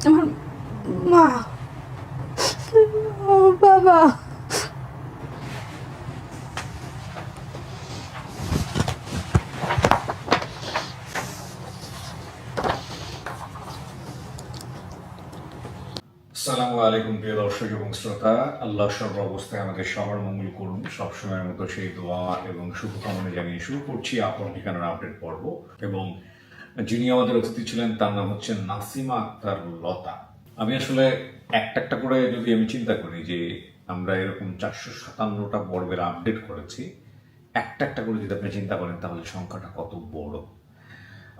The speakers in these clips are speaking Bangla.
আমার মা, ও বাবা। আসসালামু আলাইকুম প্রিয় দর্শক এবং শ্রোতা। আল্লাহ সর্ব অবস্থায় আমাদের সবার মঙ্গল করুন, সবসময়ের মতো সেই দোয়া এবং শুভকামনা জানিয়ে শুরু করছি আপন ঠিকানার আপডেট পর্ব। এবং যিনি আমাদের অতিথি ছিলেন তার নাম হচ্ছে নাসিমা আক্তার লতা। আমি আসলে একটা একটা করে যদি আমি চিন্তা করি যে আমরা এরকম 457টা পর্বের আপডেট করেছি, একটা একটা করে যদি আপনি চিন্তা করেন তাহলে সংখ্যাটা কত বড়।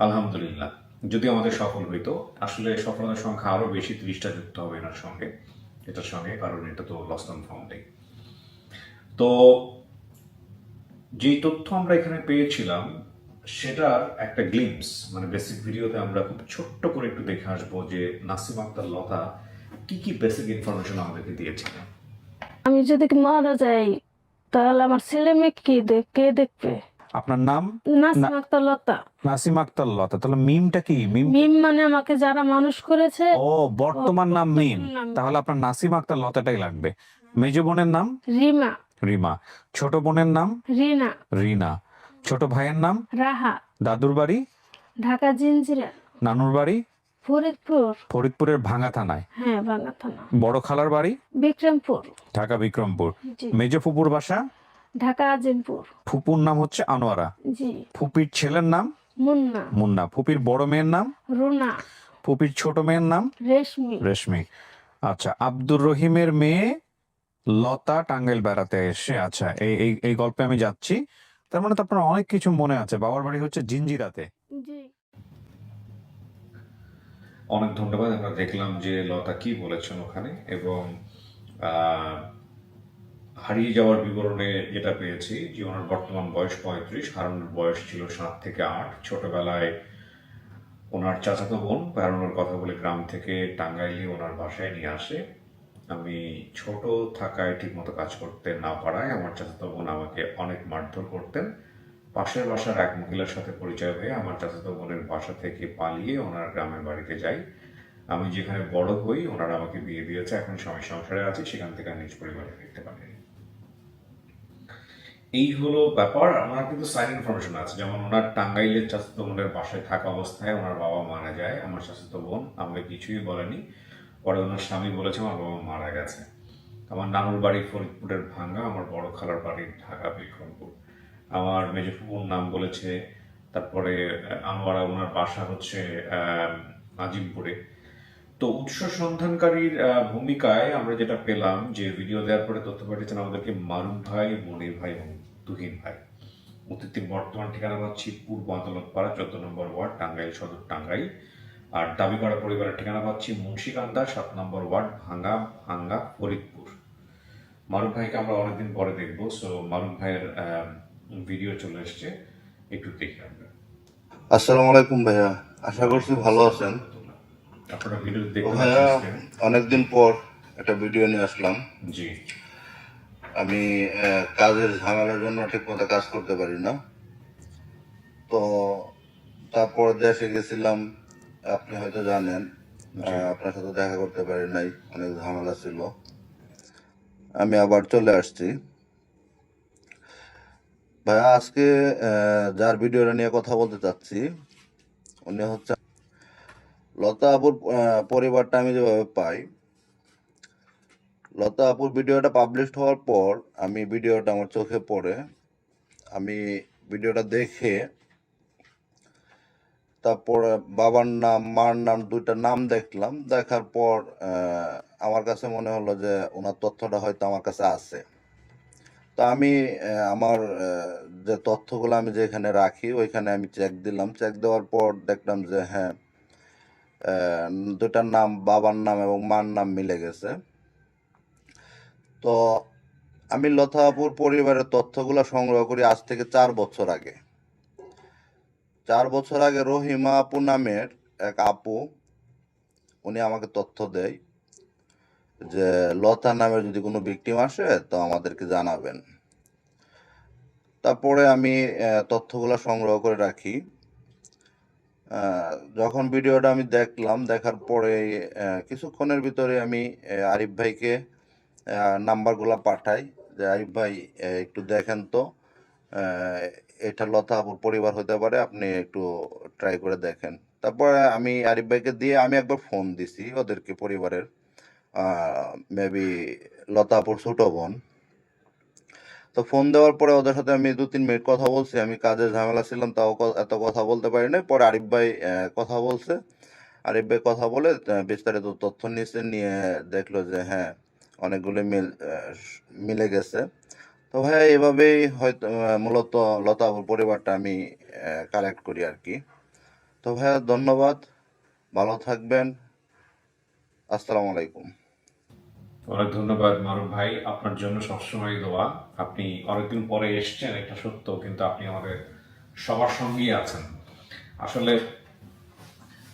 আলহামদুলিল্লাহ, যদি আমাদের সফল হইতো, আসলে সফলতার সংখ্যা আরো বেশি, 30টা যুক্ত হবে এটার সঙ্গে, কারণ এটা তো লস্ট অন ফাউন্ডেই। তো যেই তথ্য আমরা এখানে পেয়েছিলাম সেটার একটা গ্লিমস, মানে বেসিক ভিডিওতে আমরা খুব ছোট্ট করে একটু দেখে আসবো যে নাসিম আক্তার লতা কি কি বেসিক ইনফরমেশন আমাদেরকে দিয়েছিলেন। আমি যদি মারা যাই তাহলে আমার ছেলে মেয়ে কে দেখবে? আপনার নাম? নাসিমা আক্তার লতা। নাসিম আক্তার লতা। তাহলে মিমটা কি? মিম মানে আমাকে যারা মানুষ করেছে। ও, বর্তমান নাম মিম। নাম তাহলে আপনার নাসিম আক্তার লতাটাই লাগবে। মেজ বোনের নাম? রিমা। রিমা। ছোট বোনের নাম? রিনা। রিনা। ছোট ভাইয়ের নাম? রাহা। দাদুর বাড়ি? ঢাকা জিঞ্জিরা। নানুর বাড়ি? ফরিদপুর। ফরিদপুরের ভাঙা থানায়। হ্যাঁ, ভাঙা থানা। বড় খালার বাড়ি? বিক্রমপুর। ঢাকা বিক্রমপুর। জি। মেজ ফুপুর বাসা? ঢাকা আজিমপুর। ফুপুর নাম হচ্ছে আনোয়ারা। জি। ফুপির ছেলের নাম? মুন্না। মুন্না। ফুপির বড় মেয়ের নাম? রুনা। ফুপির ছোট মেয়ের নাম? রেশমি। রেশমি। আচ্ছা, আব্দুর রহিমের মেয়ে লতা টাঙ্গাইল বেড়াতে এসে, আচ্ছা এই এই এই গল্পে আমি যাচ্ছি। তার মানে তো আপনার অনেক কিছু মনে আছে। বাবার বাড়ি হচ্ছে জিঞ্জিরাতে। জি। অনেক ধন্যবাদ। আমরা দেখলাম যে লতা কি বলেছেন ওখানে, এবং আহ, হারিয়ে যাওয়ার বিবরণে যেটা পেয়েছি যে ওনার বর্তমান বয়স 35, হারানোর বয়স ছিল 7 থেকে 8। ছোটবেলায় ওনার চাচাতো বোন হারানোর কথা বলে গ্রাম থেকে টাঙ্গাইলে ওনার বাসায় নিয়ে আসে। আমি ছোট থাকায় ঠিকমতো কাজ করতে না পারায় আমার চাচাতো বোন আমাকে অনেক মারধর করতেন। পাশের বাসার এক মহিলার সাথে পরিচয় হয়ে আমার চাচাতো বোনের বাসা থেকে পালিয়ে ওনার গ্রামের বাড়িতে যাই। আমি যেখানে বড় হই ওনারা আমাকে বিয়ে দিয়েছে, এখন স্বামী সংসারে আছি, সেখান থেকে আর নিজ পরিবারে ফিরতে পারিনি। এই হলো ব্যাপার। আমার কিন্তু সাইড ইনফরমেশন আছে, যেমন ওনার টাঙ্গাইলের চাচাতো বোনের বাসায় থাকা অবস্থায় ওনার বাবা মারা যায়। আমার চাচাতো বোন আমাকে কিছুই বলেনি, পরে ওনার স্বামী বলেছে আমার বাবা মারা গেছে। আমার নানুর বাড়ি ফরিদপুরের ভাঙ্গা, আমার বড় খালার বাড়ি ঢাকা বিক্রমপুর। আমার মেজো ফুপুর নাম বলেছে। তারপরে আনোয়ারা, ওনার বাসা হচ্ছে আজিমপুরে। তো উৎস সন্ধানকারীর ভূমিকায় আমরা যেটা পেলাম, যে ভিডিও দেওয়ার পরে তথ্য পাঠিয়েছেন আমাদেরকে মারুফ ভাই, মনির ভাই এবং তুহিন ভাই। অতিথির বর্তমান ঠিকানা পাচ্ছি পূর্ব আদালত পাড়া, 14 নম্বর ওয়ার্ড, টাঙ্গাইল সদর, টাঙ্গাইল। আর দাবি করা পরিবারের ঠিকানা পাচ্ছি মুন্সিকান্দা, 7 নম্বর ওয়ার্ড, ভাঙ্গা ভাঙ্গা, ফরিদপুর। মারুফ ভাইকে আমরা অনেকদিন পরে দেখবো, সো মারুফ ভাইয়ের ভিডিও চলে এসছে, একটু দেখি আমরা। আসসালামু আলাইকুম ভাইয়া, আশা করছি ভালো আছেন। আপনারা ভিডিও তো দেখতে ভাইয়া, পাচ্ছেন। অনেকদিন পর একটা ভিডিও নিয়ে আসলাম। জি। আমি কাজের ঝামেলার জন্য ঠিক মতো কাজ করতে পারি না। তো তারপর দেশে গেছিলাম, আপনি হয়তো জানেন। জি। আপনার সাথে দেখা করতে পারি নাই, অনেক ঝামেলা ছিল। আমি আবার চলে আসছি। ভাইয়া, আজকে যার ভিডিওটা নিয়ে কথা বলতে চাচ্ছি উনি হচ্ছে লতা আপুর পরিবারটা। আমি যেভাবে পাই, লতা আপুর ভিডিওটা পাবলিশ হওয়ার পর আমি ভিডিওটা আমার চোখে পড়ে, আমি ভিডিওটা দেখে তারপর বাবার নাম মার নাম দুইটা নাম দেখলাম। দেখার পর আমার কাছে মনে হলো যে ওনার তথ্যটা হয়তো আমার কাছে আছে। তো আমি আমার যে তথ্যগুলো আমি যেখানে রাখি ওইখানে আমি চেক দিলাম। চেক দেওয়ার পর দেখলাম যে হ্যাঁ, দুটার নাম, বাবার নাম এবং মার নাম মিলে গেছে। তো আমি লতা আপুর পরিবারের তথ্যগুলো সংগ্রহ করি আজ থেকে 4 বছর আগে। 4 বছর আগে রহিমা আপু নামের এক আপু, উনি আমাকে তথ্য দেয় যে লতা নামের যদি কোনো ভিকটিম আসে তো আমাদেরকে জানাবেন। তারপরে আমি তথ্যগুলো সংগ্রহ করে রাখি। যখন ভিডিওটা আমি দেখলাম, দেখার পরে কিছুক্ষণের ভিতরে আমি আরিফ ভাইকে নাম্বারগুলো পাঠাই যে আরিফ ভাই একটু দেখেন তো, আহ, এটা লতা আপুর পরিবার হতে পারে, আপনি একটু ট্রাই করে দেখেন। তারপরে আমি আরিফ ভাইকে দিয়ে আমি একবার ফোন দিছি ওদেরকে, পরিবারের মেবি লতা আপুর ছোট বোন। তো ফোন দেওয়ার পরে ওদের সাথে আমি 2-3 মিনিট কথা বলছি। আমি কাজে ঝামেলা ছিলাম, তাও এত কথা বলতে পারি নাই। পরে আরিফ ভাই কথা বলছে। আরিফ ভাই কথা বলে বিস্তারিত তথ্য নিচ্ছে, নিয়ে দেখলো যে হ্যাঁ, অনেকগুলো মিলে গেছে। তো ভাইয়া এভাবেই হয়তো মূলত লতা আপুর পরিবারটা আমি কালেক্ট করি আর কি। তো ভাইয়া ধন্যবাদ, ভালো থাকবেন, আসসালামু আলাইকুম। অনেক ধন্যবাদ মারুফ ভাই, আপনার জন্য সবসময় দোয়া। আপনি অনেকদিন পরে এসছেন, এটা সত্য, কিন্তু আপনি আমাদের সবার সঙ্গেই আছেন। আসলে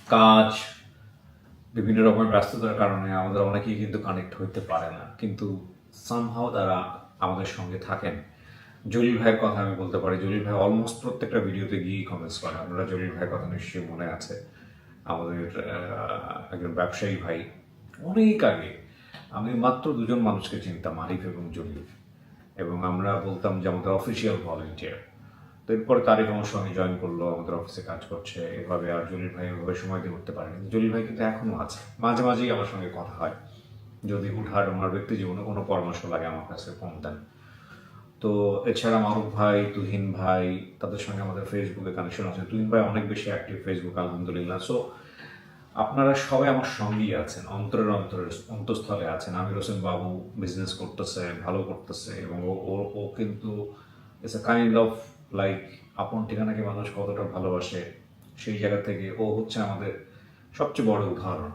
কাজ, বিভিন্ন রকমের ব্যস্ততার কারণে আমাদের অনেকেই কিন্তু কানেক্ট হইতে পারে না, কিন্তু সামহাও তারা আমাদের সঙ্গে থাকেন। জলিল ভাইয়ের কথা আমি বলতে পারি, জলিল ভাই অলমোস্ট প্রত্যেকটা ভিডিওতে গিয়ে কমেন্টস করেন। আপনারা জলিল ভাইয়ের কথা নিশ্চয়ই মনে আছে, আমাদের একজন ব্যবসায়ী ভাই। অনেক আগে আমি মাত্র 2জন মানুষকে চিনতাম, আরিফ এবং জলিল, এবং আমরা বলতাম যে আমাদের অফিসিয়াল ভলেন্টিয়ার। তো এরপরে তারিফ আমার সঙ্গে জয়েন করলো, আমাদের অফিসে কাজ করছে এভাবে। আর জলিল ভাই এভাবে সময় দিয়ে উঠতে পারেনি। জলিল ভাই কিন্তু এখনও আছে, মাঝে মাঝেই আমার সঙ্গে কথা হয়। যদি হুটহাট আমার ব্যক্তি জীবনে কোনো পরামর্শ লাগে আমার কাছে ফোন দেন। তো এছাড়া মারুফ ভাই, তুহিন ভাই, তাদের সঙ্গে আমাদের ফেসবুকে কানেকশন আছে। তুহিন ভাই অনেক বেশি অ্যাক্টিভ ফেসবুক, আলহামদুলিল্লাহ। সো আপনারা সবাই আমার সঙ্গেই আছেন, অন্তরের অন্তঃস্থলে আছেন। আমির হোসেন বাবু বিজনেস করতেছে, ভালো করতেছে, এবং ও ও ও কিন্তু it's a kind of like আপন ঠিকানাকে মানুষ কতটা ভালোবাসে, সেই জায়গা থেকে ও হচ্ছে আমাদের সবচেয়ে বড় উদাহরণ।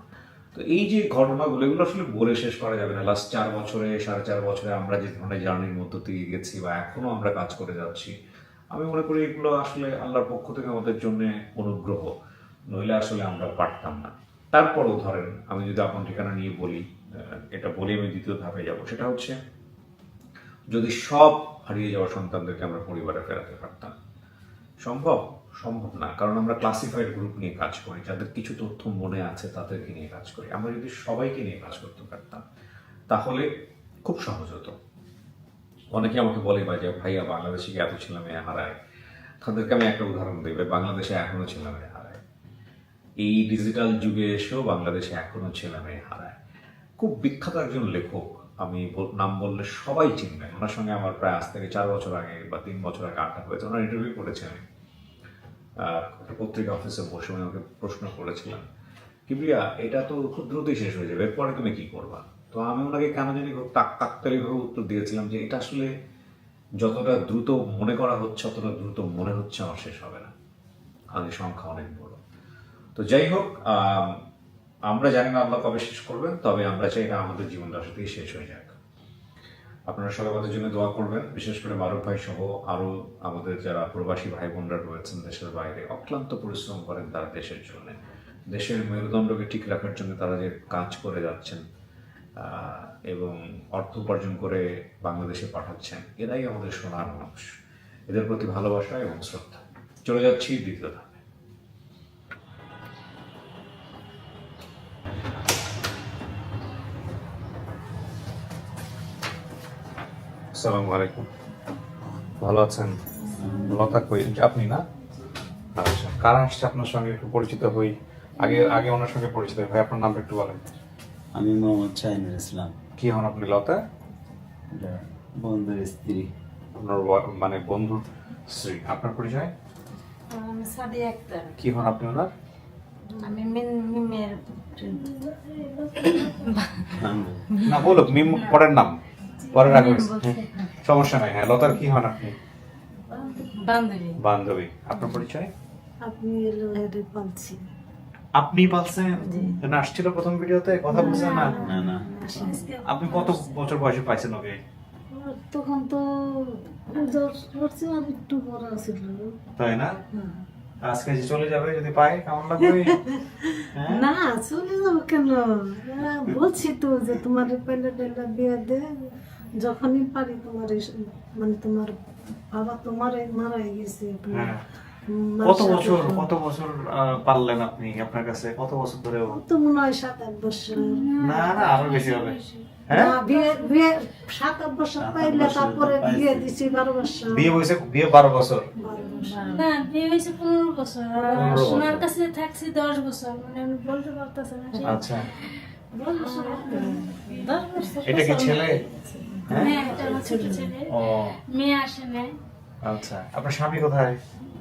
তো এই যে ঘটনাগুলো, এগুলো আসলে বলে শেষ করা যাবে না। লাস্ট 4 বছরে, 4.5 বছরে আমরা যে ধরনের জার্নির মধ্য দিয়ে গেছি বা এখনও আমরা কাজ করে যাচ্ছি, আমি মনে করি এগুলো আসলে আল্লাহর পক্ষ থেকে আমাদের জন্য অনুগ্রহ, নইলে আসলে আমরা পারতাম না। তারপরও ধরেন আমি যদি আপন ঠিকানা নিয়ে বলি, এটা বলে আমি দ্বিতীয় ধাপে যাব, সেটা হচ্ছে যদি সব হারিয়ে যাওয়া সন্তানদেরকে আমরা পরিবারে ফেরাতে পারতাম। সম্ভব? সম্ভব না, কারণ আমরা ক্লাসিফাইড গ্রুপ নিয়ে কাজ করি, যাদের কিছু তথ্য মনে আছে তাদেরকে নিয়ে কাজ করি। আমরা যদি সবাইকে নিয়ে কাজ করতে পারতাম তাহলে খুব সহজ হতো। অনেকে আমাকে বলে ভাই যে ভাইয়া বাংলাদেশে কি এত ছেলে মেয়ে হারায়? তাদেরকে আমি একটা উদাহরণ দিই, বাংলাদেশে এখনো ছেলে মেয়ে হারায়। এই ডিজিটাল যুগে এসেও বাংলাদেশে এখনো ছেলে মেয়ে হারায়। খুব বিখ্যাত একজন লেখক, আমি নাম বললে সবাই চিনবেন। ওনার সঙ্গে আমার প্রায় আজ থেকে 4 বছর আগে বা 3 বছর আগে আড্ডা হয়েছে। ওনার ইন্টারভিউ করেছি আমি একটা পত্রিকা অফিসে বসে। উনি আমাকে প্রশ্ন করেছিলেন, কিবরিয়া এটা তো খুব দ্রুতই শেষ হয়ে যাবে, এরপরে তুমি কি করবা? তো আমি ওনাকে কেন জানি খুব কাকতালীয়ভাবে উত্তর দিয়েছিলাম যে এটা আসলে যতটা দ্রুত মনে করা হচ্ছে অতটা দ্রুত মনে হচ্ছে আমার শেষ হবে না, আমাদের সংখ্যা অনেক বড়। তো যাই হোক, আমরা জানি না আল্লাহ কবে শেষ করবেন, তবে আমরা চাই না আমাদের জীবনটা আসলেই শেষ হয়ে যাক। আপনারা সবাই আমাদের জন্য দোয়া করবেন, বিশেষ করে মারুফ ভাই সহ আরও আমাদের যারা প্রবাসী ভাই বোনরা রয়েছেন দেশের বাইরে, অক্লান্ত পরিশ্রম করেন তারা দেশের জন্য, দেশের মেরুদণ্ডকে ঠিক রাখার জন্য তারা যে কাজ করে যাচ্ছেন এবং অর্থ উপার্জন করে বাংলাদেশে পাঠাচ্ছেন, এরাই আমাদের সোনার মানুষ। এদের প্রতি ভালোবাসা এবং শ্রদ্ধা। চলে যাচ্ছি দ্বিতীয় ধাপে। আসসালামু আলাইকুম, ভালো আছেন? লতা কই? আপনি না? আচ্ছা, কারা আসছে আপনার সঙ্গে একটু পরিচিত হই। আগে আগে ওনার সঙ্গে পরিচিত হই। ভাই আপনার নামটা একটু বলেন। আমি মোহাম্মদ শাহিনুর ইসলাম, কি হন আপনি লতা? এটা বন্ধুর স্ত্রী। আপনার মানে বন্ধুর স্ত্রী। আপনার পরিচয়? আমি সাদিয়া আক্তার। কি হন আপনি ওনার? আমি মিমের না বলুক, মিম পরের নাম, পরের আগে সমস্যা নাই। হ্যাঁ, লতার কি হন আপনি? বান্ধবী। বান্ধবী। আপনার পরিচয়? আপনি এলো হেরে পালছি। আপনি পালছেন? না আসছিল প্রথম ভিডিওতে, কথা বলছেন না? না না, আপনি কত বছর বয়সে পাইছেন ওকে? তখন তো করছি আর একটু বড় ছিল। তাই না? আজকে যে চলে যাবে, যদি পাই কেমন লাগবে? না চলে যাবো কেন, বলছি তো যে তোমার পেলে বিয়ে দে, যখনই পারি তোমার মানে তোমার বাবা তোমার মারা গেছে, হ্যাঁ। কত বছর পারলেন আপনি আপনার কাছে কত বছর ধরে তো মনে হয় 7-8 বছর। না না আরো বেশি হবে হ্যাঁ না, বিয়ে 7-8 বছর পাইলে তারপরে বিয়ে দিছি 12 বছর। বিয়ে 12 বছর 12 বছর। না বিয়ে হয়েছে 15 বছর আর 15 বছর। ওনার কাছে থাকছি 10 বছর মানে আমি বলতে পারতেছি না ঠিক। আচ্ছা 10 বছর এটা কি ছেলে হ্যাঁ এটা আমার ছোট ছেলে ও মেয়ে আসে না আচ্ছা আপনার স্বামী কোথায়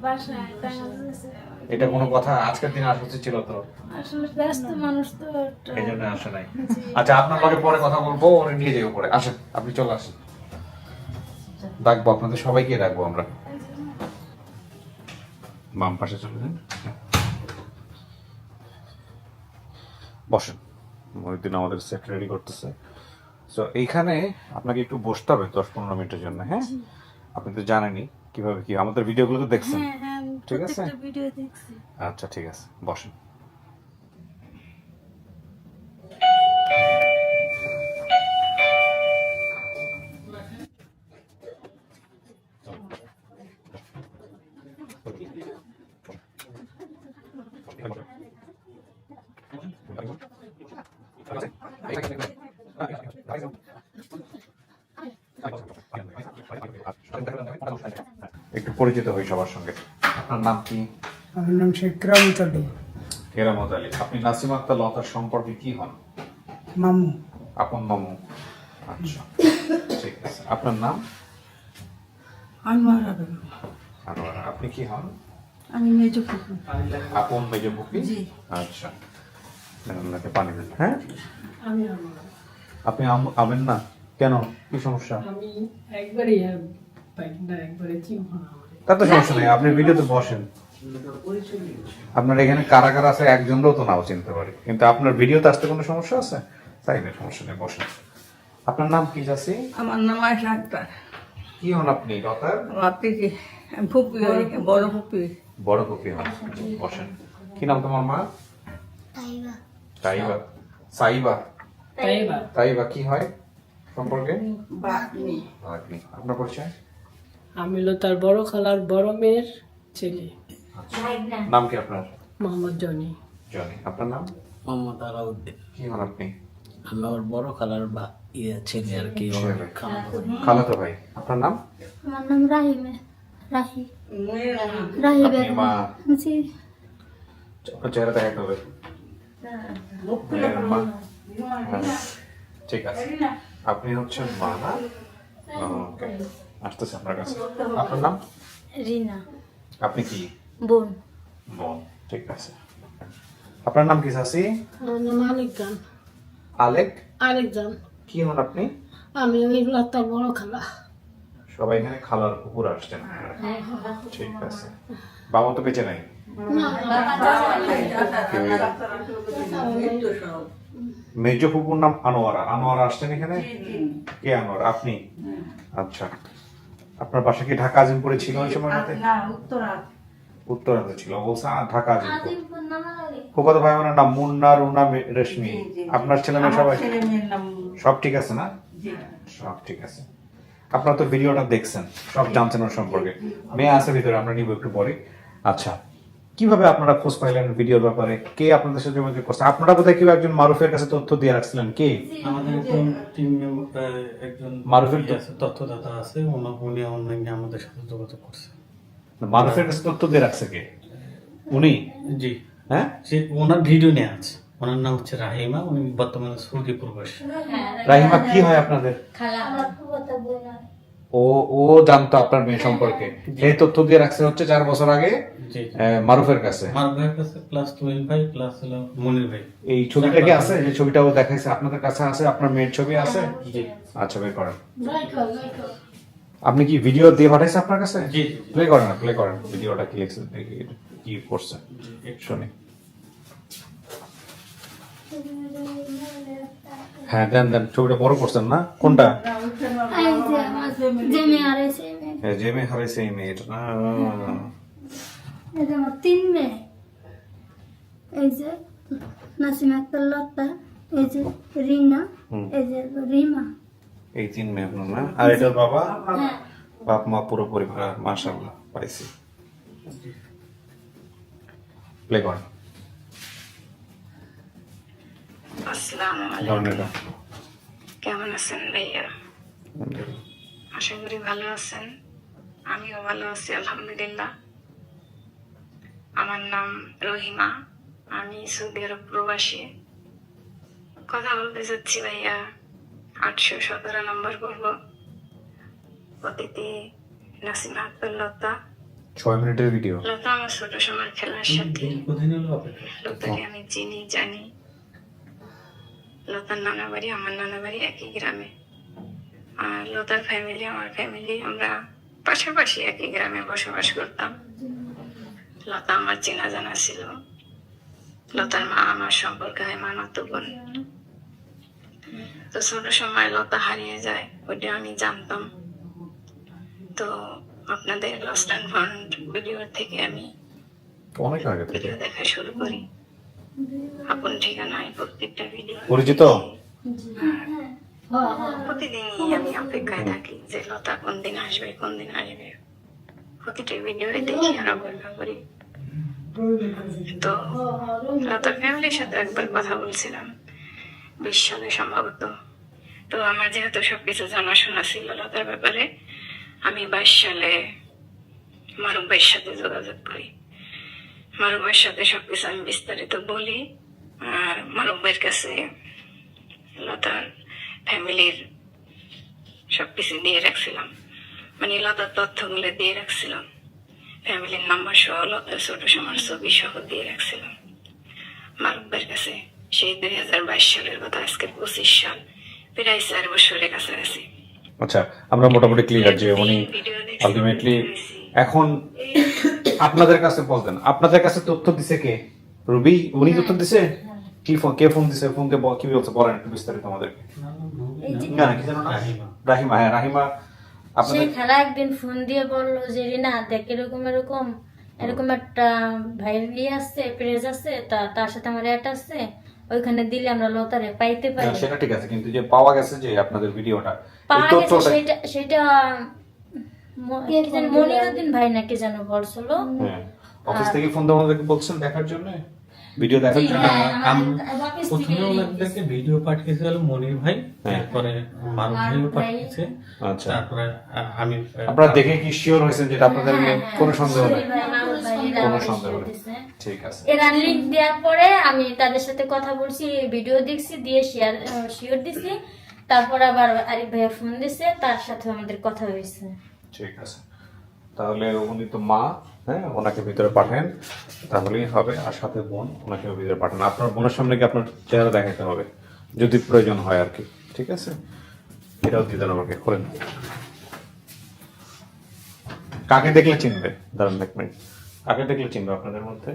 বাসায় টাঙ্গাইল গেছে। এটা কোনো কথা আজকের দিনে আসা উচিত ছিল তো আসলে ব্যস্ত মানুষ তো একটা- এই জন্য আসে নাই আচ্ছা আপনার লগে পরে কথা বলবো ওরে নিয়ে যাবো পরে আসেন আপনি চলে আসেন ডাকবো আপনাদের সবাইকে ডাকবো আমরা বাম পাশে চলে যান বসেন ওইদিন আমাদের সেট রেডি করতেছে তো এইখানে আপনাকে একটু বসতে হবে 10-15 মিনিটের জন্য হ্যাঁ আপনি তো জানেনই কিভাবে কি আমাদের ভিডিওগুলো তো দেখছেন হ্যাঁ হ্যাঁ আমি ঠিক আছে। প্রত্যেকটা ভিডিও দেখছি। আচ্ছা ঠিক আছে বসেন একটু পরিচিত হই সবার সঙ্গে আপনার নাম কি আমার নাম শেখ রামত আলী কেরামত আলী আপনি নাসিম আক্তার লতার সম্পর্কে কি হন মামু। আপন মামু আচ্ছা ঠিক আছে আপনার নাম আনোয়ারা বেগম। আনোয়ারা আপনি কি হন আমি মেজো ফুফু। আপন মেজো বুকি আচ্ছা আপনাকে পানি দেন হ্যাঁ আপনি আবেন না কেন কি সমস্যা আমি একবারই না একবারে চিন্তা তার তো সমস্যা নেই আপনি ভিডিওতে বসেন আপনার এখানে কারা কারা আছে একজনও তো নাও চিনতে পারি কিন্তু আপনার ভিডিওতে আসতে কোনো সমস্যা আছে তাই না সমস্যা নেই বসেন আপনার নাম কি যাচ্ছি আমার নাম আয়সা আক্তার। কি হন আপনি লতার আমার পিসি ফুপি হই, বড় ফুপি। বড় কপি হন বসেন কি নাম তোমার মা তাইবা সাইবা তাইবা কি হয় সম্পর্কে বাগনি। আপনি আপনার পরিচয় আমি হলো তার বড় খালার বড় মেয়ের ছেলে নাম কি আপনার মোহাম্মদ জনি। জনি আপনার নাম মোহাম্মদ আলাউদ্দিন। কি হন আপনি আমি আমার বড় খালার ছেলে আর কি ওর খালাতো ভাই আপনার নাম আমার নাম রাহিমে রাহি রাহি আপনি বেগম মা জি আপনার চেহারা দেখাতে হবে মেয়ের মা হ্যাঁ, ঠিক আছে আপনি হচ্ছেন মা না ওকে আসতেছে আপনার কাছে আপনার নাম রিনা আপনি কি বোন বোন ঠিক আছে আপনার নাম কি সাসি আমার নাম আরেক গান। আলেক আরেক গান। কি হন আপনি আমি ওইগুলো তার বড় খালা। সবাই এখানে খালার উপর আসছেন ঠিক আছে বাবা তো বেঁচে নাই মেজো ফুপুর নাম আনোয়ারা আনোয়ারা আসছেন এখানে কে আনোয়ারা আপনি আচ্ছা আপনার বাসা কি ঢাকা আজিমপুরে ছিল ওই সময়টাতে উত্তরাতে ছিল বলছে ঢাকা আজিমপুর ফুফাতো ভাই বোনের নাম মুন্না রুনা রেশমি আপনার ছেলে মেয়ে সবাই সব ঠিক আছে না সব ঠিক আছে আপনারা তো ভিডিওটা দেখছেন সব জানছেন ওর সম্পর্কে মেয়ে আছে ভিতরে আমরা নিব একটু পরে আচ্ছা কিভাবে আপনারা খোঁজ পাইলেন ভিডিওর ব্যাপারে কে আপনাদের সাথে যোগাযোগ করছে আপনারা বোধহয় কেউ একজন মারুফের কাছে তথ্য দিয়ে রাখছিলেন কে আমাদের একজন টিম একজন মারুফের তথ্যদাতা আছে উনি অনলাইনে আমাদের সাথে যোগাযোগ করছে। মারুফের কাছে তথ্য দিয়ে রাখছে কে উনি জি হ্যাঁ সে ওনার ভিডিও নিয়ে আছে ওনার নাম হচ্ছে রাহিমা উনি বর্তমানে সৌদি প্রবাসী। রাহিমা কি হয় আপনাদের আমার ফুফাতো বোন আর ও ও জানতো আপনার মেয়ে সম্পর্কে এই তথ্য দিয়ে রাখছে হচ্ছে 4 বছর আগে জি মারুফের কাছে আমার ভাইয়ের কাছে প্লাস তুহিন ভাই প্লাস হলো মনির ভাই। এই ছবিটা কি আছে যে ছবিটা ও দেখাইছে আপনাদের কাছে আছে আপনার মেয়ের ছবি আছে জি আচ্ছা বের করেন আপনি কি ভিডিও দিয়ে পাঠাইছে আপনার কাছে জি প্লে করেন না প্লে করেন ভিডিওটা কি লিখছে দেখি কি করছে শুনি হ্যাঁ দেন দেন ছবিটা বড় করছেন না কোনটা এই যে আমার যে মেয়ে আর এসে মেয়ে যে মেয়ে হারাইছে এই মেয়েটা না এই যে আমার 3 মেয়ে এই যে নাসিম আক্তার লতা এই যে রিনা এই যে রিমা এই 3 মেয়ে আপনার না আর এটার বাবা হ্যাঁ বাপ মা পুরো পরিবার মাশাআল্লাহ পাইছি প্লে করেন। আসসালামু আলাইকুম। ধরনের গান। কেমন আছেন ভাইয়া? আশা করি ভালো আছেন। আমিও ভালো আছি আলহামদুলিল্লাহ। আমার নাম রহিমা, আমি সৌদি আরব প্রবাসী। কথা বলতে চাচ্ছি ভাইয়া, 817 নম্বর করবো। অতিথি নাসিমা আক্তার লতা। 6 মিনিটের ভিডিও। লতা আমার ছোট সময়ের খেলার সাথে। কোথায় নিল অপেক্ষা? লতাকে আমি চিনি জানি। লতার নানা বাড়ি আমার নানা বাড়ি একই গ্রামে, আর লতার ফ্যামিলি আমার ফ্যামিলি, আমরা পাশাপাশি একই গ্রামে বসবাস করতাম। লতা আমার চেনা জানা ছিল। লতার মা আমার সম্পর্কে হয় মামাতো বোন। তো ছোট সময় লতা হারিয়ে যায়, ওটা আমি জানতাম। তো আপনাদের লস্ট অ্যান্ড ফাউন্ড ভিডিও থেকে আমি অনেক আগে থেকে ভিডিও দেখা শুরু করি। আপন ঠিকানায় প্রত্যেকটা ভিডিও পরিচিত। প্রতিদিনই আমি অপেক্ষায় থাকি যে লতা কোন দিন আসবে কোন দিন আসবে। প্রতিটা ভিডিও দেখি আর অপেক্ষা করি। তো লতার ফ্যামিলির সাথে একবার কথা বলছিলাম 20 সালে সম্ভবত। তো আমার যেহেতু সবকিছু জানাশোনা ছিল লতার ব্যাপারে, আমি 22 সালে মারুফ ভাইয়ের সাথে যোগাযোগ করি। মারুফ ভাইয়ের সাথে সবকিছু আমি বিস্তারিত বলি, আর মারুফ ভাইয়ের কাছে লতার ফ্যামিলির সবকিছু দিয়ে রাখছিলাম, মানে লতার তথ্যগুলো দিয়ে রাখছিলাম, ফ্যামিলির নাম্বার সহ লতার ছোট সময় ছবি সহ দিয়ে রাখছিলাম মারুফ ভাইয়ের কাছে। সেই 2022 সালের কথা, আজকে 25 সাল, প্রায় 4 বছরের কাছাকাছি। আচ্ছা, আমরা মোটামুটি ক্লিয়ার যে উনি আলটিমেটলি এখন আপনাদের কাছে বলতেন, আপনাদের কাছে তথ্য দিছে কে? রবি উনি তথ্য দিছে? কি ফোন, কে ফোন দিছে? ফোন দিয়ে কি বলছে বলেন একটু বিস্তারিত আমাদেরকে। না না কি জানো না? রাহিমা। হ্যাঁ রাহিমা, সেই আপনাদের খেলা একদিন ফোন দিয়ে বললো যে রিনা দেখ এরকম এরকম এরকম একটা ভাইয়ের ইয়ে আছে, পেজ আছে, তার সাথে আমার অ্যাড আছে, ওইখানে দিলে আমরা লতারে পাইতে পারি। হ্যাঁ, সেটা ঠিক আছে, কিন্তু যে পাওয়া গেছে যে আপনাদের ভিডিওটা, এই পাওয়া গেছে তথ্যটা সেটা কি জানি মনিরুদ্দিন ভাই নাকি যেন বলছিল। হ্যাঁ, অফিস থেকে ফোন দেওয়া ওনাদেরকে বলছেন দেখার জন্য, ভিডিও দেখার জন্য। প্রথমে ওনাদেরকে ভিডিও পাঠিয়েছে হলো মনির ভাই, তারপরে মারুফ ভাইও পাঠিয়েছে, আচ্ছা, তারপরে আমি। আপনারা দেখে কি শিওর হয়েছেন যেটা আপনাদের নিয়ে কোনো সন্দেহ নেই? কোনো সন্দেহ নেই, ঠিক আছে। এরা লিংক দেওয়ার পরে আমি তাদের সাথে কথা বলছি, ভিডিও দেখছি, দিয়ে শিওর দিছি। তারপর আবার আরিফ ভাইয়া ফোন দিছে, তার সাথে আমাদের কথা হয়েছে। ঠিক আছে, তাহলে উনি তো মা, হ্যাঁ ওনাকে ভিতরে পাঠান তাহলেই হবে, আর সাথে বোন, ওনাকে ভিতরে পাঠান। আপনার বোনের সামনে কি আপনার চেহারা দেখাতে হবে যদি প্রয়োজন হয় আর কি, ঠিক আছে? এটাও দিয়ে দেন আমাকে, খোলেন। কাকে দেখলে চিনবে? দাঁড়ান এক মিনিট, কাকে দেখলে চিনবে আপনাদের মধ্যে?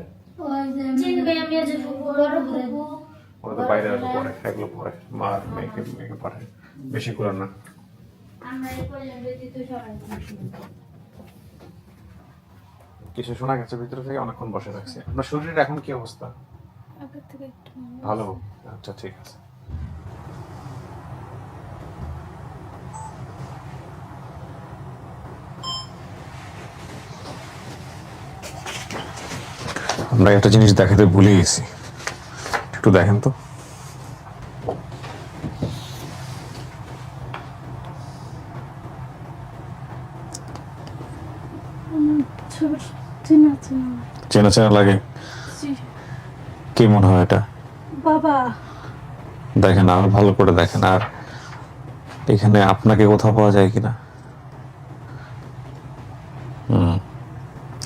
চিনবে আমি আজ বড় ফুপু। ওরা তো বাইরে আসবে পরে, এগুলো পরে মা আর মেয়েকে পাঠায়, বেশি করে না। আমরা এই পর্যন্ত ব্যতীত সবাই কিছু শোনা গেছে ভিতরে থেকে, অনেকক্ষণ বসে থাকছে। আপনার শরীরের এখন কি অবস্থা? ভালো, আচ্ছা ঠিক আছে। আমরা একটা জিনিস দেখাতে ভুলে গেছি, একটু দেখেন তো। চেনা চেনা লাগে, কি মনে হয় এটা? বাবা। দেখেন আর ভালো করে দেখেন, আর এখানে আপনাকে কোথাও পাওয়া যায় কিনা।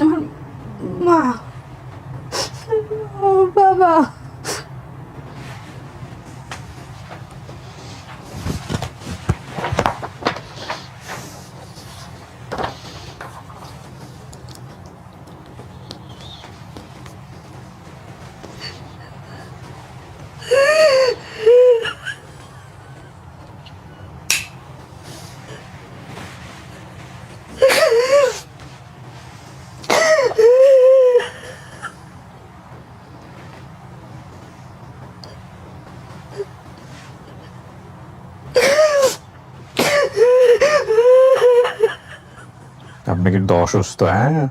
আমার মা। ও বাবা। আপনি কিন্তু অসুস্থ, হ্যাঁ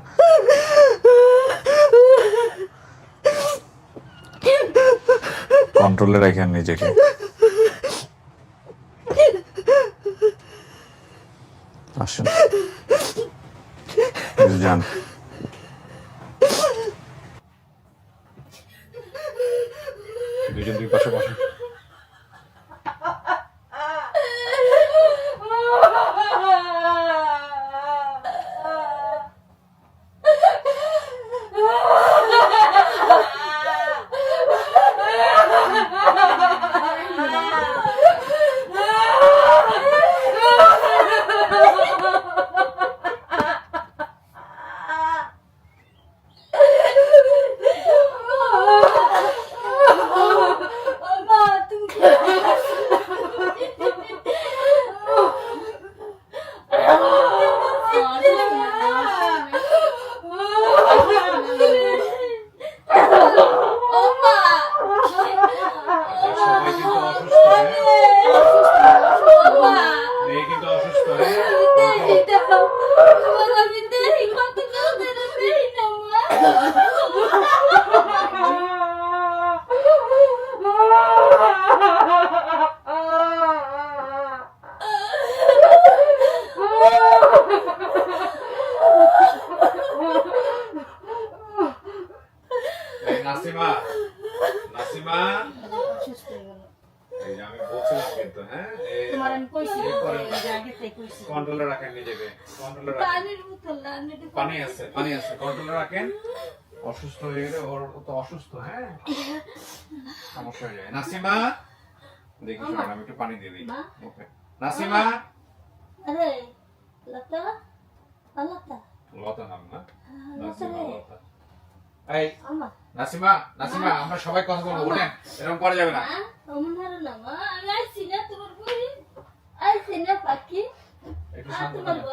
কন্ট্রোলে রাখেন নিজেকে। আসেন যান। দুজন দুই পাশে বসে। সবাই কিন্তু অসুস্থ, মেয়ে কিন্তু অসুস্থ। নাসিমা, নাসিমা, এই যে আমি বলছিলাম কিন্তু, হ্যাঁ কন্ট্রোলে রাখেন নিজেকে, কন্ট্রোলে রাখেন। পানি আছে, পানি আছে, কন্ট্রোলে রাখেন। অসুস্থ হয়ে গেলে ওর তো অসুস্থ, হ্যাঁ সমস্যা হয়ে যায়। নাসিমা দেখি শোনেন, আমি একটু পানি দিয়ে দিই ওকে। নাসিমা, লতা নাম না, নাসিমা লতা। এই নাসিমা, নাসিমা আমরা সবাই কথা বলবো, বলেন এরকম করা যাবে না। একটু শান্ত থাকুন।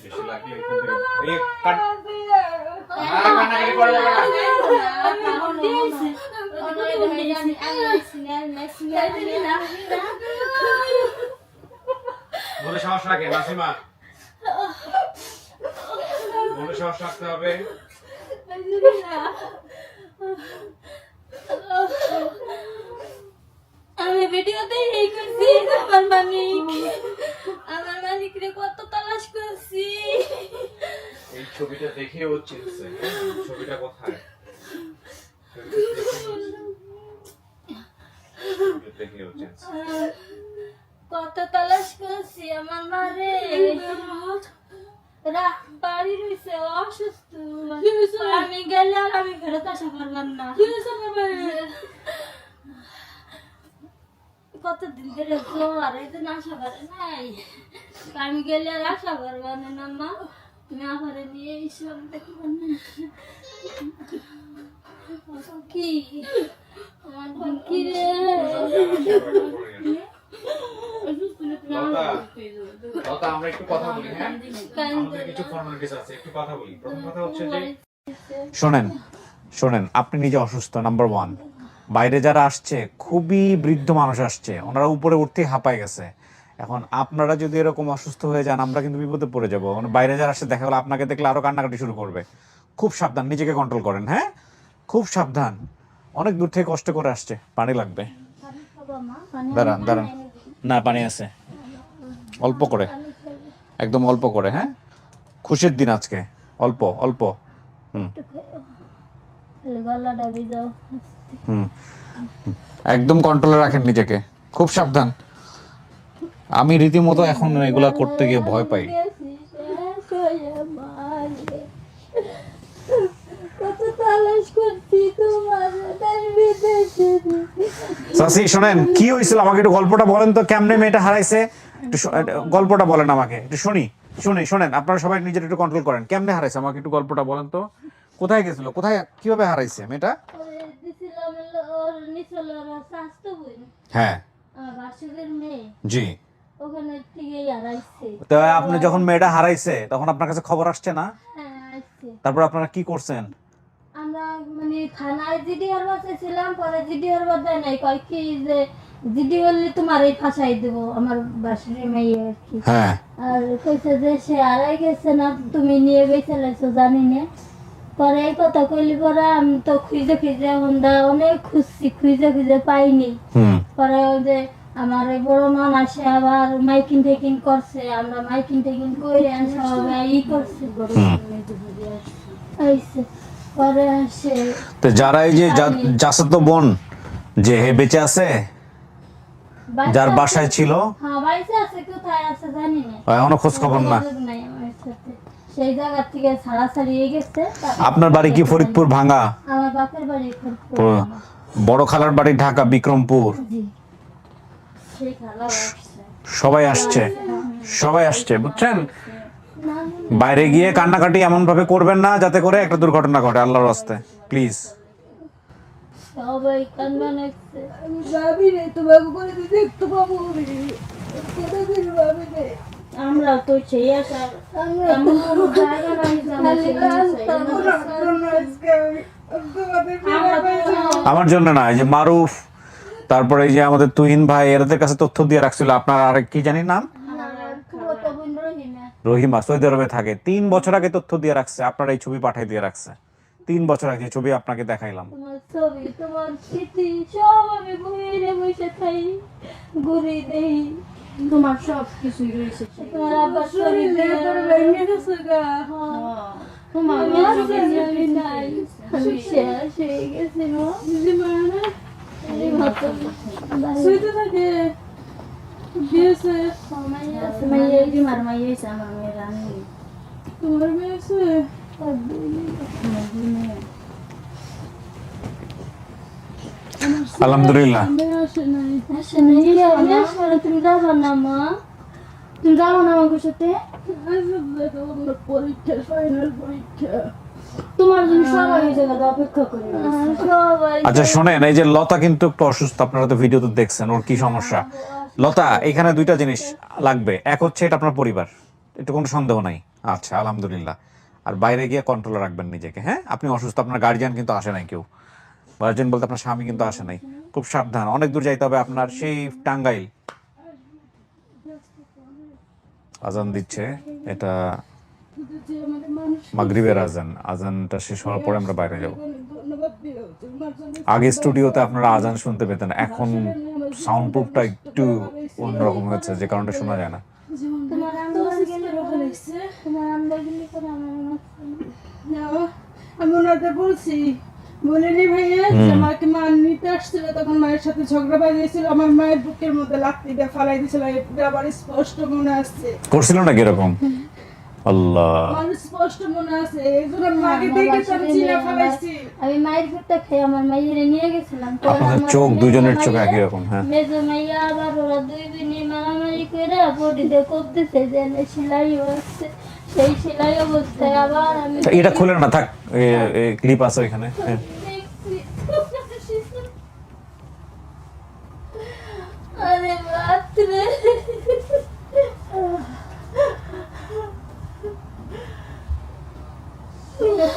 বেশি লাগলে এখান থেকে এই কান্নাকাটি করা যাবে না। মনে সাহস রাখে নাসিমা, মনে সাহস রাখতে হবে। আমি ভিডিওতে এই করছি, আমার মালিক রে কত তালাশ করছি। এই ছবিটা দেখে ও চিনছে, ছবিটা কোথায় দেখে ও চিনছে। কত তালাশ করছি আমার মারে, বাড়ি রয়েছে অসুস্থ, আমি গেলে আর আমি ফেরত আসা পারলাম না। কতদিন ধরে জ্বর, একদিন আসা পারে নাই, আমি গেলে আর আসা পারবো না মা, তুমি আবার নিয়ে এইসব দেখবো না কি আমার বোন কি রে। লতা, আমরা একটু কথা বলি, হ্যাঁ আমাদের কিছু ফর্মালিটিস আছে, একটু কথা বলি। প্রথম কথা হচ্ছে যে শোনেন শোনেন, আপনি নিজে অসুস্থ, নাম্বার 1। বাইরে যারা আসছে খুবই বৃদ্ধ মানুষ আসছে, ওনারা উপরে উঠতেই হাঁপায় গেছে। এখন আপনারা যদি এরকম অসুস্থ হয়ে যান, আমরা কিন্তু বিপদে পড়ে যাবো। বাইরে যারা আসছে দেখা গেলো আপনাকে দেখলে আরো কান্নাকাটি শুরু করবে। খুব সাবধান, নিজেকে কন্ট্রোল করেন, হ্যাঁ খুব সাবধান। অনেক দূর থেকে কষ্ট করে আসছে, পানি লাগবে। দাঁড়ান দাঁড়ান, না পানি আছে, অল্প করে, একদম অল্প করে, হ্যাঁ খুশির দিন আজকে, অল্প অল্প। একদম কন্ট্রোলে রাখেন নিজেকে, খুব সাবধান। আমি রীতিমতো এখন এগুলা করতে গিয়ে ভয় পাই। চাচি শোনেন, কি হয়েছিল আমাকে একটু গল্পটা বলেন তো, কেমনে মেয়েটা হারাইছে, একটু গল্পটা বলেন আমাকে, একটু শুনি। শোনেন, আপনারা সবাই নিজের একটু কন্ট্রোল করেন। কেমনে হারাইছে আমাকে একটু গল্পটা বলেন তো, কোথায় গেছিল, কোথায় কিভাবে হারাইছে মেয়েটা? হ্যাঁ জি। তো আপনি যখন মেয়েটা হারাইছে তখন আপনার কাছে খবর আসছে না? তারপর আপনারা কি করছেন? আমরা মানে থানায় জিডিআর বাসেছিলাম, পরে জিডিআর বাদে নাই, কয় কি যে জিডি হলে তোমারই ফাঁসাই দেব আমার বাসুরের মেয়ে আর কি। হ্যাঁ, আর কইছে যে সে হারাই গেছে না, তুমি নিয়ে গেছিলেছো জানি না। পরে এই কথা কইলি পরে আমি তো খুঁজে এখন অনেক খুঁজে পাইনি। পরে ওই যে আমার এই বড় মান আসে আবার মাইকিং টেকিং করছে, আমরা মাইকিং টেকিং করে সবাই করছে পরে আসে। তো যারা এই যে চাচাতো বোন যে বেঁচে আছে, যার বাসায় ছিল, হ্যাঁ বাইসে আছে, কোথায় আছে জানি না, এখনো খোঁজ খবর না। সেই জায়গা থেকে ছাড়াছাড়ি গেছে। আপনার বাড়ি কি ফরিদপুর ভাঙ্গা? আমার বাপের বাড়ি ফরিদপুর। বড় খালার বাড়ি ঢাকা বিক্রমপুর। সেই খালা আসছে, সবাই আসছে বুঝছেন। বাইরে গিয়ে কান্নাকাটি এমন ভাবে করবেন না যাতে করে একটা দুর্ঘটনা ঘটে, আল্লাহর রাস্তায় প্লিজ। সবাই কান্না লাগছে। আমি ভাবি রে তোমাকে করে দিতে একটু পাবো আমরা তো সেই আশা আমার জন্য না, এই যে মারুফ, তারপরে এই যে আমাদের তুহিন ভাই, এদের কাছে তথ্য দিয়ে রাখছিল। আপনার আরেক কি জানি নাম, রহিমা, সৌদি আরবে থাকে। 3 বছর আগে তথ্য দিয়ে রাখছে, আপনার এই ছবি পাঠিয়ে দিয়ে রাখছে 3 বছর আগে। ছবি আপনাকে দেখাইলাম। তোমার ছবি, তোমার স্মৃতি সব আমি বইয়ে বসে খাই, ঘুরে দেই, তোমার সব কিছুই রয়েছে। তোমার আব্বার ছবি ভেঙে গেছে গা, তোমার ছবি নাই, আমি শেষ হয়ে গেছি। শুইতে থাকে বিয়েছে মার মাইয়েছে আমার মেয়ের রানী, তোমার বিয়েছে আলহামদুলিল্লাহ। তুমি যাবো না মা, তুমি যাবো না আমার সাথে? পরীক্ষা, ফাইনাল পরীক্ষা, তোমার জন্য সবাই এই জায়গাতে অপেক্ষা করে সবাই। আচ্ছা শোনেন, এই যে লতা কিন্তু একটু অসুস্থ, আপনারা তো ভিডিওতে দেখছেন ওর কি সমস্যা। লতা, এখানে 2টা জিনিস লাগবে। এক হচ্ছে এটা আপনার পরিবার, এটা কোনো সন্দেহ নাই। আচ্ছা আলহামদুলিল্লাহ। আর বাইরে গিয়ে কন্ট্রোলে রাখবেন নিজেকে। হ্যাঁ, আপনি অসুস্থ, আপনার গার্জিয়ান কিন্তু আসে নাই, কেউ গার্জিয়ান বলতে আপনার স্বামী কিন্তু আসে নাই। খুব সাবধান, অনেক দূর যাইতে হবে আপনার, সেই টাঙ্গাইল। আজান দিচ্ছে, এটা মাগরিবের আজান। আজানটা শেষ হওয়ার পরে আমরা বাইরে যাব। আগে স্টুডিওতে আপনারা আজান শুনতে পেতেন, এখন সাউন্ড প্রুফটা একটু অন্যরকম হয়েছে, যে কারণে শোনা যায় না। তোমার আন্দাজ গেলে ভালো লাগছে, তোমার আন্দাজ গেলে করে আমার আমি ওনাকে বলছি, বলিনি ভাইয়া আমাকে মা নিতে আসছিল, তখন মায়ের সাথে ঝগড়া বাজিয়েছিল, আমার মায়ের বুকের মধ্যে লাথি দিয়ে ফালাই দিয়েছিল, এটা আবার স্পষ্ট মনে আছে। করছিল না কিরকম? আল্লাহ, আমার স্পষ্ট মনে আছে, এইজন্য মাকে দেখে আমি চিনা ফেলাইছি। আমি মায়ের পেটটা খেয়ে আমার মায়ের নিয়ে গেছিলাম। আপনাদের চোখ, দুজনের চোখ একই রকম। হ্যাঁ, মেজো মাইয়া আবার ওরা 2 দিনই মারামারি করে বডিতে করতেছে, যে সেলাই হচ্ছে, সেই সেলাই অবস্থায় আবার আমি এটা খুলে না থাক, ক্লিপ আছে এখানে। হ্যাঁ, আরে রাত্রে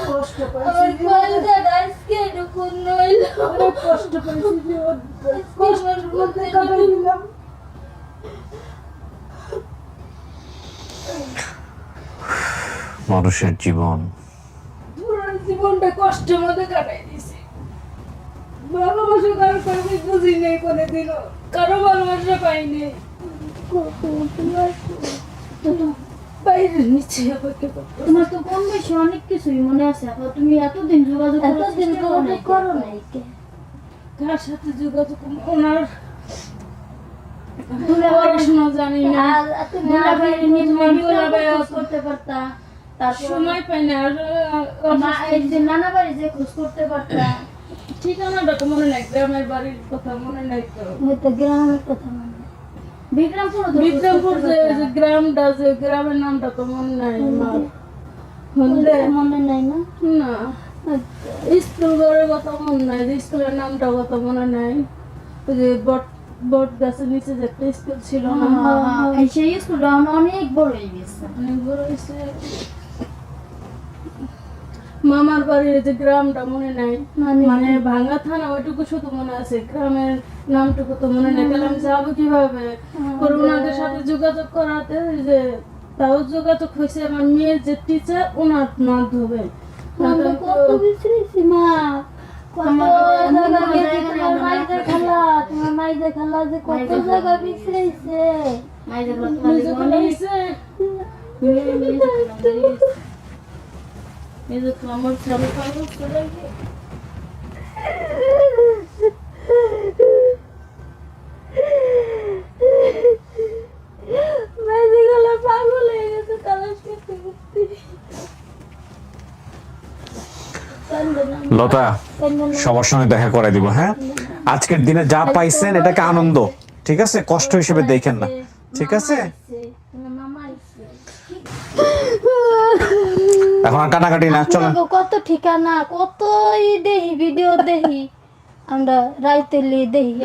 কষ্ট আমার কলটা আজকে এরকম নইল, কষ্ট পেয়েছি, কষ্টের মধ্যে কাটাই দিলাম। মানুষের জীবন, পুরো জীবনটা কষ্টের মধ্যে কাটাই দিয়েছি। ভালোবাসা কারো আমি বুঝি নেই কোনোদিনও, কারো ভালোবাসা পাইনি। বাইরের নিচে অপেক্ষা করতে, তোমার তো কম বেশি অনেক কিছুই মনে আছে। তুমি এতদিন যোগাযোগ করো নাই, কার সাথে যোগাযোগ, ওনার পড়াশোনা জানি না, করতে পারতা, সময় পাই না। এই যে নানা বাড়ি যে খোঁজ করতে পারতা, ঠিকানাটা তো মনে নাই, গ্রামের বাড়ির কথা মনে নাই তো। হয়তো গ্রামের কথা মনে নাই। বিক্রমপুর যে গ্রামটা, যে গ্রামের নামটা তো মনে নাই আমার, মনে নাই না? না স্কুল ঘরের কথা মনে নাই, যে স্কুলের নামটা কথা মনে নাই। ওই যে বট গাছের নিচে যে একটা স্কুল ছিল না, সেই স্কুলটা অনেক বড় হয়ে গেছে, অনেক বড় হয়েছে। মামার বাড়ির যে গ্রামটা মনে নাই, মানে ভাঙ্গা থানা ওইটুকু শুধু মনে আছে, গ্রামের নামটুকু তো মনে নাই। তাহলে আমি যাবো কিভাবে? ওনাদের সাথে যোগাযোগ করাতে, যে তাও যোগাযোগ হয়েছে আমার মেয়ের যে টিচার, ওনার মাধ্যমে। আমরা কত বিশ্রেছি মা, কত জায়গা গেছি, তোমার মাইজা খালা, তোমার মাইজা খালা যে কত জায়গা বিশ্রেছে। মাইজা খালা পাগল হয়ে গেছে তালাশ করতে করতে। লতা, সবার সঙ্গে দেখা করে দিব। হ্যাঁ, আজকের দিনে যা পাইছেন এটাকে আনন্দ, ঠিক আছে? কষ্ট হিসেবে দেখেন না, ঠিক আছে? এখন আর কাটাকাটি না, চলেন। কত ঠিকানা, কত দেহি ভিডিও দেহি, আমরা রাইতে দেহি।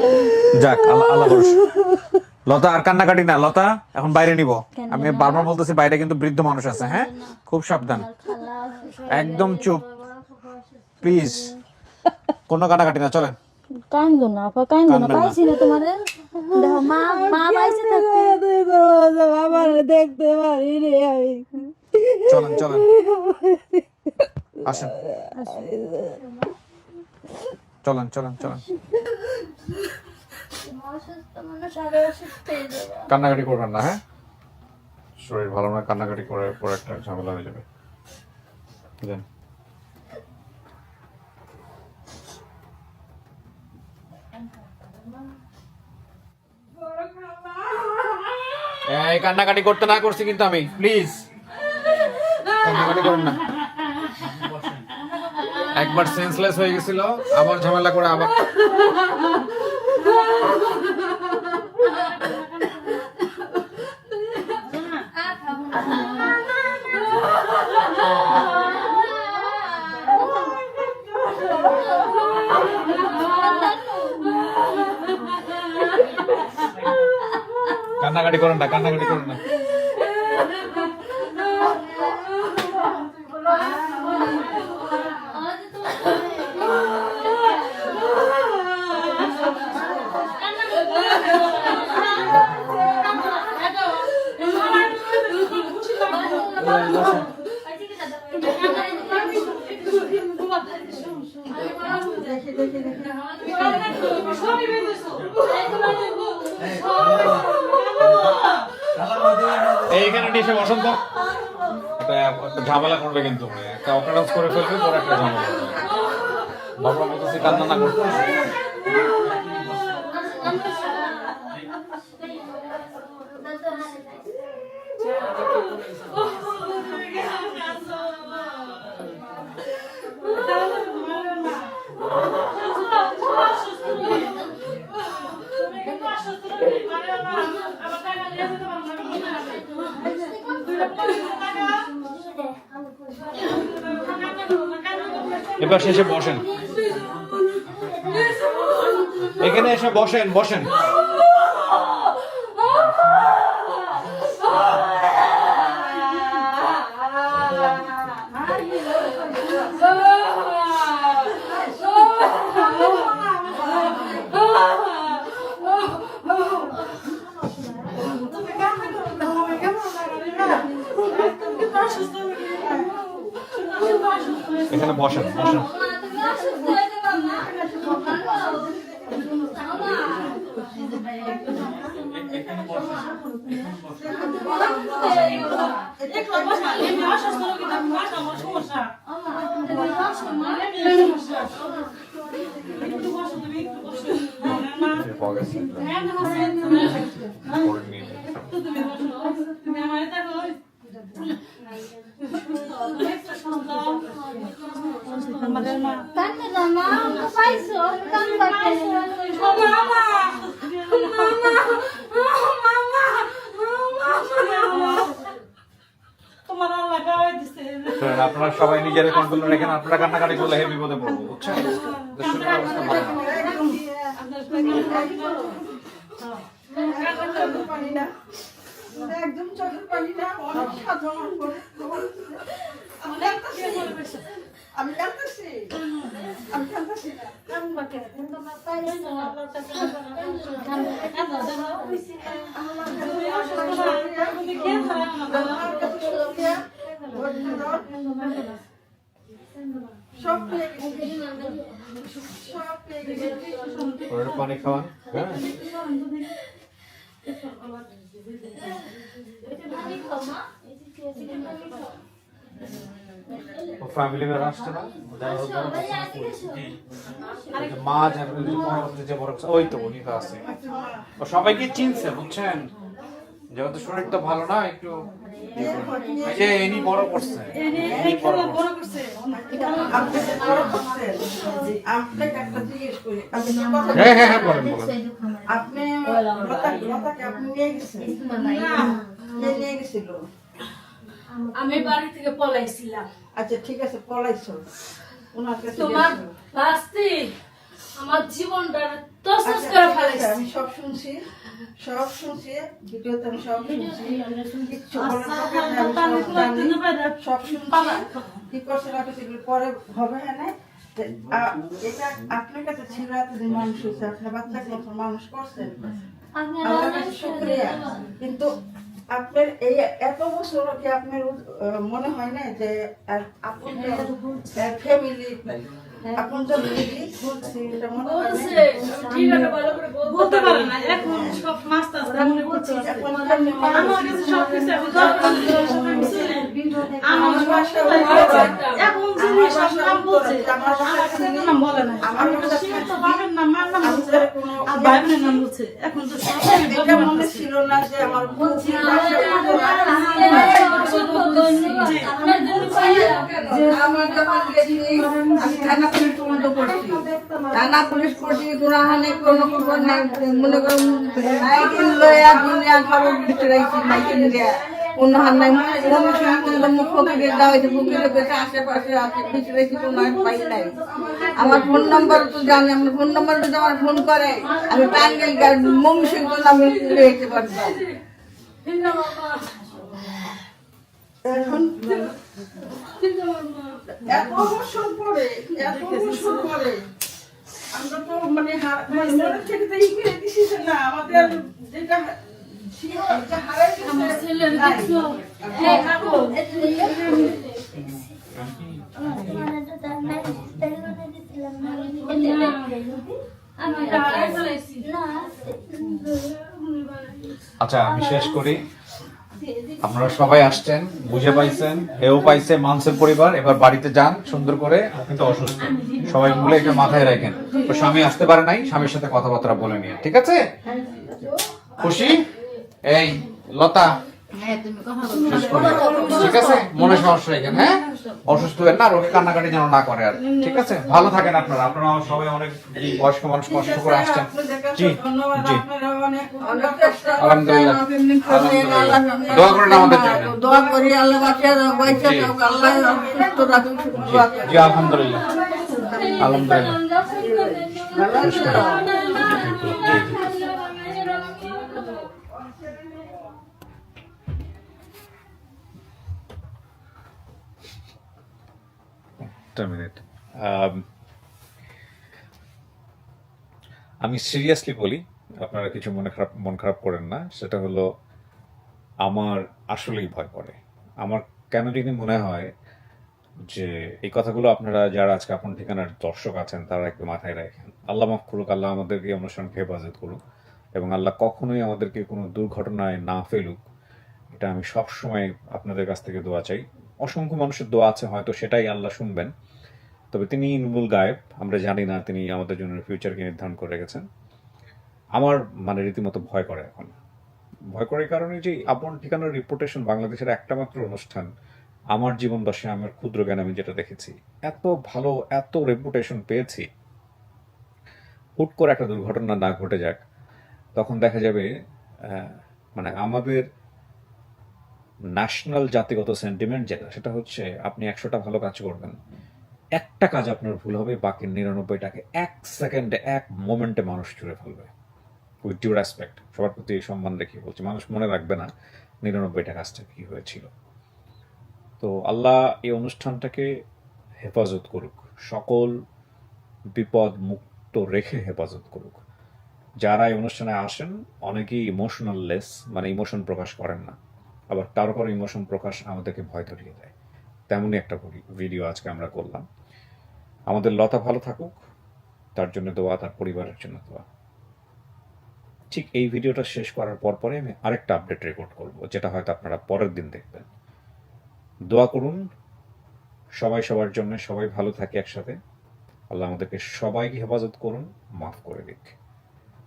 যাক, আল্লাহ ভরসা। লতা, আর কান্নাকাটি না। লতা, এখন বাইরে নিব। আমি বারবার বলতেছি বাইরে কিন্তু বৃদ্ধ মানুষ আছে। হ্যাঁ, খুব সাবধান, একদম চুপ প্লিজ, কোনো কাটাকাটি না, চলেন। কান্দো না আপা, কান্দো না, পাইছি না তোমারে। দেখো মা, মা পাইছে থাকতে বাবা দেখতে পারি রে আমি। চলেন চলেন, আসেন, চলেন চলেন চলেন। কান্নাকাটি করবেন না, হ্যাঁ? শরীর ভালো না, কান্নাকাটি করে পরে একটা ঝামেলা হয়ে যাবে। দেন। এই কান্নাকাটি করতে না করছি কিন্তু আমি, প্লিজ কান্নাকাটি করেন না। একবার সেন্সলেস হয়ে গেছিল, আবার ঝামেলা করে আবার। কান্নাকাটি করেন না, কান্নাকাটি করেন না। এইখানে এসে বসন্ত একটা ঝামেলা করবে কিন্তু, একটা অকারেন্স করে ফেলবে, পরে একটা ঝামেলা করবে। বাবা বলতেছি কান্না না করতে। এবার শেষে বসেন, এখানে এসে বসেন, বসেন। এখানে বসেন, বসেন। আপনারা সবাই নিজেদের কন্ট্রোল রেখেন, আপনারা কান্নাকাটি করলে হেভি বিপদে পড়বো, বুঝছেন? দেশের অবস্থা ভালো না। একদম চোখের পানি না, অনেক সাধনা করে আমি কাঁদতেছি, আমি কাঁদতেছি না। সব পেয়ে গেছি, সব পেয়ে গেছি। ওর পানি খাওয়ান, হ্যাঁ। ও ফ্যামিলি মেম্বার আসছে না? মা যাবে যে বড়, ওই তো উনি তো আছে। ও সবাইকে চিনছে, বুঝছেন, যেহেতু শরীর তো ভালো না, একটু এই যে ইনি বড় করছে, ইনি বড় করছে। আপনাকে একটা জিজ্ঞেস করি, আপনি কথা হ্যাঁ হ্যাঁ হ্যাঁ, বলেন বলেন। আপনি লতাকে আপনি নিয়ে গেছেন? কে নিয়ে গেছিল? আমি বাড়ি থেকে পলাইছিলাম। আচ্ছা ঠিক আছে, পলাইছো, ওনার কাছে তোমার গেছিল। বাস্তি আমার জীবনটা তছনছ আচ্ছা, করে ঠিক আছে, ফেলাইছে। আমি সব শুনছি, সব শুনছি, ভিডিওতে আমি সব শুনছি, কিচ্ছু বলার দরকার নেই, আমি সব জানি, সব শুনছি, কি করছে না করছে এগুলো পরে হবে। হ্যাঁ না? এটা আপনার কাছে ছিল, এতদিন মানুষ হয়েছে, আপনার বাচ্চাকে মতো মানুষ করছেন, আমার কাছে শুকরিয়া। কিন্তু আপনার এই এত বছর কি আপনার মনে হয় না যে আপন ফ্যামিলি, আপন যে এটা মনে হয় বলছে, না? ঠিক আছে, ভালো করে বলতে পারে না। এখন সব মাস্তা মনে করছে। এখন আমার কাছে সব কিছু এখন আমার বাসা এখন যিনি সব নাম বলছে, আমার কাছে কোনো নাম বলে না। আমার কাছে সে তো বাবার নাম, মার নাম বলছে, কোনো আর ভাই বোনের নাম বলছে। এখন তো সব এটা মনে ছিল না যে আমার বলছি যে আমার যখন গেছি আমি থানা পুলিশ পর্যন্ত করছি, থানা পুলিশ করছি, গুণাহানে কোনো খবর নাই, মনে করুন মাইকেল লয়া দুনিয়া খবর দিতে রাখছি, মাইকেল দেয়া কোনো হার নাই, মুখ ফকিরে দেওয়া হয়েছে, ফকিরে বেশি আশেপাশে আছে, পিছিয়ে রেখে কোনো আর পাই নাই। আমার ফোন নাম্বার তো জানি, আমার ফোন নাম্বার যদি আমার ফোন করে আমি টাঙ্গাইল মমিষের জন্য আমি রেখে পারতাম। এখন এত বছর পরে, এত বছর পরে আমরা তো মানে মনের থেকে তো ই করে দিছি যে না, আমাদের যেটা ছিল, যে হারাই গেছে, আমার ছেলের দেখছো, এই কাকু, আমি এটা হারাই ফেলাইছি। আচ্ছা আমি শেষ করি। আপনারা সবাই আসছেন, বুঝে পাইছেন, এও পাইছে, মানসের পরিবার। এবার বাড়িতে যান সুন্দর করে। আপনি তো অসুস্থ, সবাই মিলে এটা মাথায় রাখেন। তো স্বামী আসতে পারে নাই, স্বামীর সাথে কথাবার্তা বলে নিয়ে, ঠিক আছে? খুশি? এই লতা শেষ করি, ঠিক আছে? মনে সমস্যা এখানে, হ্যাঁ, অসুস্থ হয়ে না, রোগী কান্নাকাটি যেন না করে আর, ঠিক আছে? ভালো থাকেন আপনারা। আপনারা সবাই অনেক বয়স্ক মানুষ, কষ্ট করে আসছেন। জি জি, আলহামদুলিল্লাহ, দোয়া করেন আমাদের জন্য। দোয়া করি আল্লাহ বাঁচিয়ে দাও, বাঁচিয়ে দাও, আল্লাহ সুস্থ রাখুন। জি আলহামদুলিল্লাহ, আলহামদুলিল্লাহ। একটা মিনিট, আমি সিরিয়াসলি বলি, আপনারা কিছু মন খারাপ করেন না। সেটা হলো আমার আসলেই ভয় করে। আমার কেন জানি মনে হয় যে এই কথাগুলো আপনারা যারা আজকে আপন ঠিকানার দর্শক আছেন তারা একটু মাথায় রাখেন। আল্লাহ মাফ করুক, আল্লাহ আমাদেরকে এই অনুষ্ঠানকে হেফাজত করুক, এবং আল্লাহ কখনোই আমাদেরকে কোনো দুর্ঘটনায় না ফেলুক। এটা আমি সবসময় আপনাদের কাছ থেকে দোয়া চাই। অসংখ্য মানুষের দোয়া আছে, হয়তো সেটাই আল্লাহ শুনবেন, তবে তিনি ইনমুল গায়েব, আমরা জানি না তিনি আমাদের জন্য ফিউচারকে নির্ধারণ করে রেখেছেন। আমার মানে রীতিমতো ভয় করে এখন। ভয় করে এই কারণে যে আপন ঠিকানার রিপোর্টেশন বাংলাদেশের একটা মাত্র অনুষ্ঠান, আমার জীবন দশায় আমার ক্ষুদ্র জ্ঞান আমি যেটা দেখেছি, এত ভালো, এত রেপুটেশন পেয়েছি, হুট করে একটা দুর্ঘটনা না ঘটে যাক, তখন দেখা যাবে মানে আমাদের ন্যাশনাল জাতিগত সেন্টিমেন্ট যেটা, সেটা হচ্ছে আপনি 100টা ভালো কাজ করবেন, একটা কাজ আপনার ভুল হবে, বাকি 99টাকে এক সেকেন্ডে, এক মোমেন্টে মানুষ জুড়ে ফেলবে। উইথ ডিউ রেসপেক্ট, সবার প্রতি সম্মান রেখে বলছি, মানুষ মনে রাখবে না 99টা কাজটা কি হয়েছিল। তো আল্লাহ এই অনুষ্ঠানটাকে হেফাজত করুক, সকল বিপদ মুক্ত রেখে হেফাজত করুক। যারা এই অনুষ্ঠানে আসেন অনেকেই ইমোশনাল লেস, মানে ইমোশন প্রকাশ করেন না, আবার কারো কারো ইমোশন প্রকাশ আমাদেরকে ভয় ধরিয়ে দেয়। তেমনই একটা ভিডিও আজকে আমরা করলাম। আমাদের লতা ভালো থাকুক, তার জন্য দোয়া, তার পরিবারের জন্য দোয়া। ঠিক এই ভিডিওটা শেষ করার পরে আমি আরেকটা আপডেট রেকর্ড করব, যেটা হয়তো আপনারা পরের দিন দেখবেন। দোয়া করুন সবাই সবার জন্য, সবাই ভালো থাকে একসাথে। আল্লাহ আমাদেরকে সবাইকে হেফাজত করুন, মাফ করে দিক।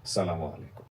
আসসালামু আলাইকুম।